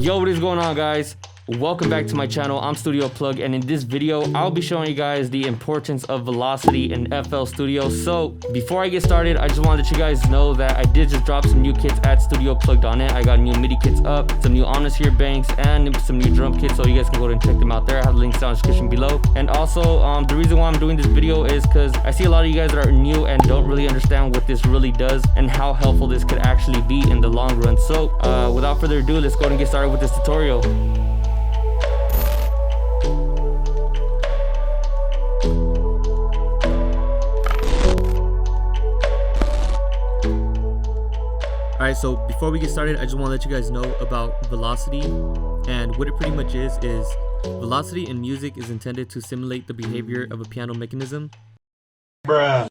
Yo, what is going on, guys? Welcome back to my channel. I'm StudioPlug, and in this video I'll be showing you guys the importance of velocity in FL Studio. So before I get started, I just want to let you guys know that I did just drop some new kits at StudioPlug.net. I got new MIDI kits up, some new Omnisphere banks, and some new drum kits, so you guys can go ahead and check them out there. I have the links down in the description below. And also the reason why I'm doing this video is because I see a lot of you guys that are new and don't really understand what this really does and how helpful this could actually be in the long run. So without further ado, let's go ahead and get started with this tutorial. Alright, so before we get started, I just want to let you guys know about velocity. And what it pretty much is velocity in music is intended to simulate the behavior of a piano mechanism. Bruh.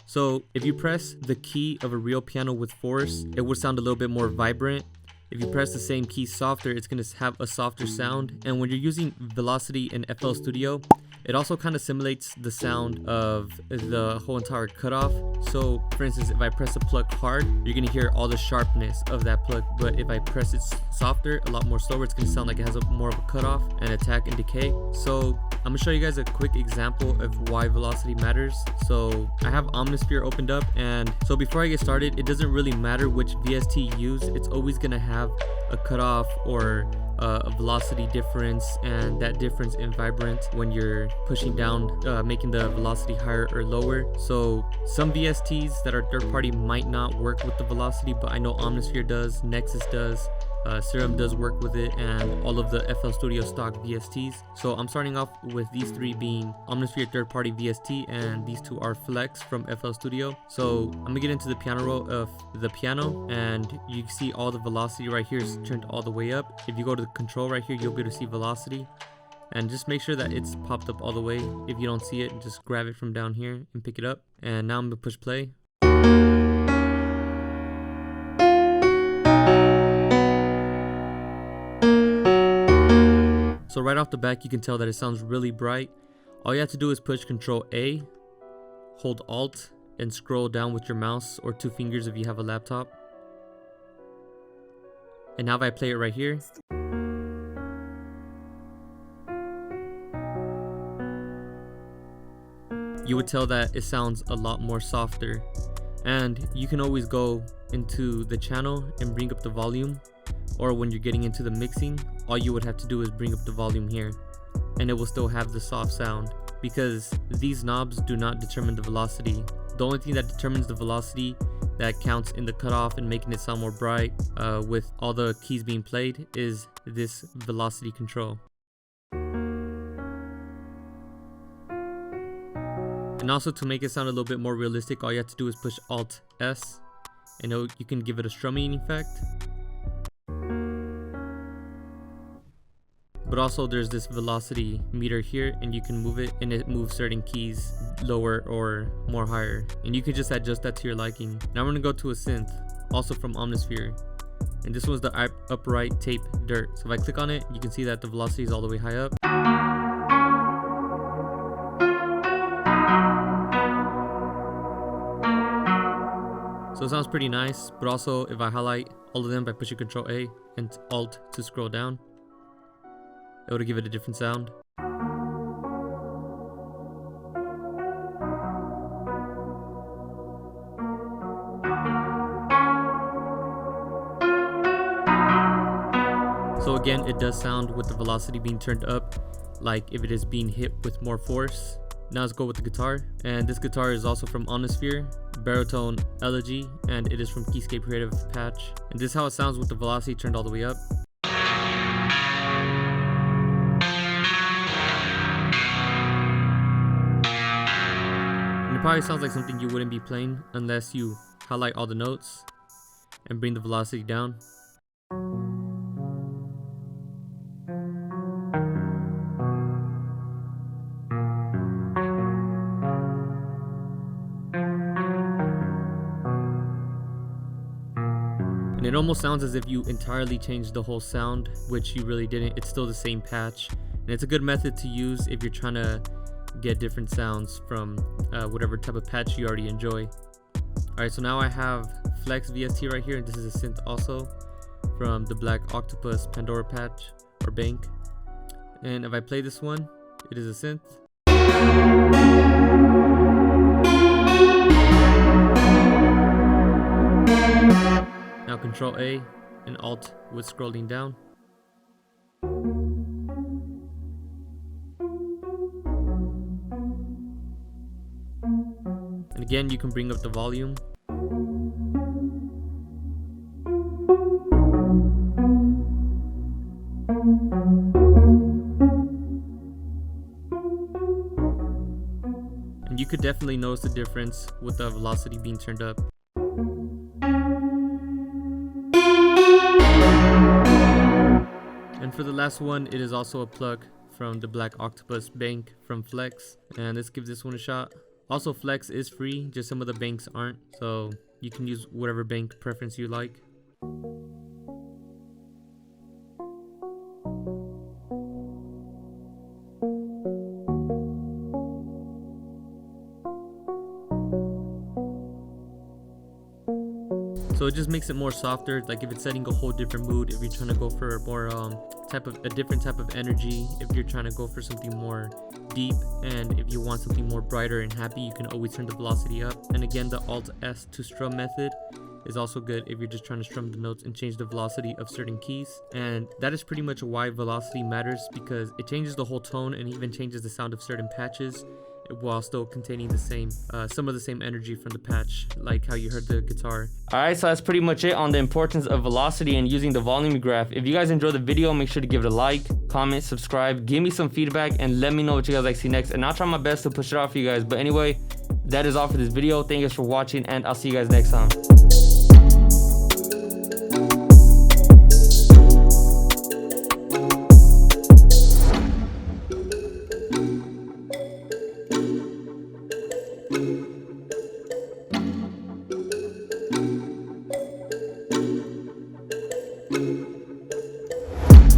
So if you press the key of a real piano with force, it would sound a little bit more vibrant. If you press the same key softer, it's going to have a softer sound. And when you're using velocity in FL Studio, it also kind of simulates the sound of the whole entire cutoff. So for instance, if I press a plug hard, you're going to hear all the sharpness of that plug. But if I press it softer, a lot more slower, it's going to sound like it has more of a cutoff and attack and decay. So I'm going to show you guys a quick example of why velocity matters. So I have Omnisphere opened up, and so before I get started, it doesn't really matter which VST you use. It's always going to have a cutoff or a velocity difference, and that difference in vibrant when you're pushing down, making the velocity higher or lower. So some VSTs that are third party might not work with the velocity, but I know Omnisphere does, Nexus does, Serum does work with it, and all of the FL Studio stock VSTs. So I'm starting off with these three being Omnisphere third party VST, and these two are Flex from FL Studio. So I'm gonna get into the piano roll of the piano, and you can see all the velocity right here is turned all the way up. If you go to the control right here, you'll be able to see velocity, and just make sure that it's popped up all the way. If you don't see it, just grab it from down here and pick it up. And now I'm gonna push play. So right off the back, you can tell that it sounds really bright. All you have to do is push Control A, hold Alt, and scroll down with your mouse or two fingers if you have a laptop. And now if I play it right here, you would tell that it sounds a lot more softer. And you can always go into the channel and bring up the volume, or when you're getting into the mixing, all you would have to do is bring up the volume here, and it will still have the soft sound, because these knobs do not determine the velocity. The only thing that determines the velocity that counts in the cutoff and making it sound more bright with all the keys being played is this velocity control. And also, to make it sound a little bit more realistic, all you have to do is push Alt S, and you can give it a strumming effect. But also there's this velocity meter here, and you can move it, and it moves certain keys lower or more higher, and you can just adjust that to your liking. Now we're gonna go to a synth, also from Omnisphere, and this was the upright tape dirt. So if I click on it, you can see that the velocity is all the way high up. So it sounds pretty nice. But also, if I highlight all of them by pushing Control A and Alt to scroll down, it would give it a different sound. So again, it does sound with the velocity being turned up, like if it is being hit with more force. Now let's go with the guitar, and this guitar is also from Omnisphere, Baritone Elegy, and it is from Keyscape Creative Patch. And this is how it sounds with the velocity turned all the way up. It probably sounds like something you wouldn't be playing unless you highlight all the notes and bring the velocity down. And it almost sounds as if you entirely changed the whole sound, which you really didn't. It's still the same patch, and it's a good method to use if you're trying to get different sounds from whatever type of patch you already enjoy. Alright, so now I have Flex VST right here, and this is a synth also from the Black Octopus Pandora patch or bank. And if I play this one, it is a synth. Now Control A and Alt with scrolling down. And again, you can bring up the volume. And you could definitely notice the difference with the velocity being turned up. And for the last one, it is also a plug from the Black Octopus bank from Flex, and let's give this one a shot. Also, Flex is free, just some of the banks aren't, so you can use whatever bank preference you like. So it just makes it more softer, like if it's setting a whole different mood, if you're trying to go for more a different type of energy, if you're trying to go for something more deep, and if you want something more brighter and happy, you can always turn the velocity up. And again, the Alt S to strum method is also good if you're just trying to strum the notes and change the velocity of certain keys. And that is pretty much why velocity matters, because it changes the whole tone and even changes the sound of certain patches, while still containing the same some of the same energy from the patch, like how you heard the guitar. Alright, so that's pretty much it on the importance of velocity and using the volume graph. If you guys enjoyed the video, make sure to give it a like, comment, subscribe, give me some feedback, and let me know what you guys like to see next, and I'll try my best to push it out for you guys. But anyway, that is all for this video. Thank you guys for watching, and I'll see you guys next time.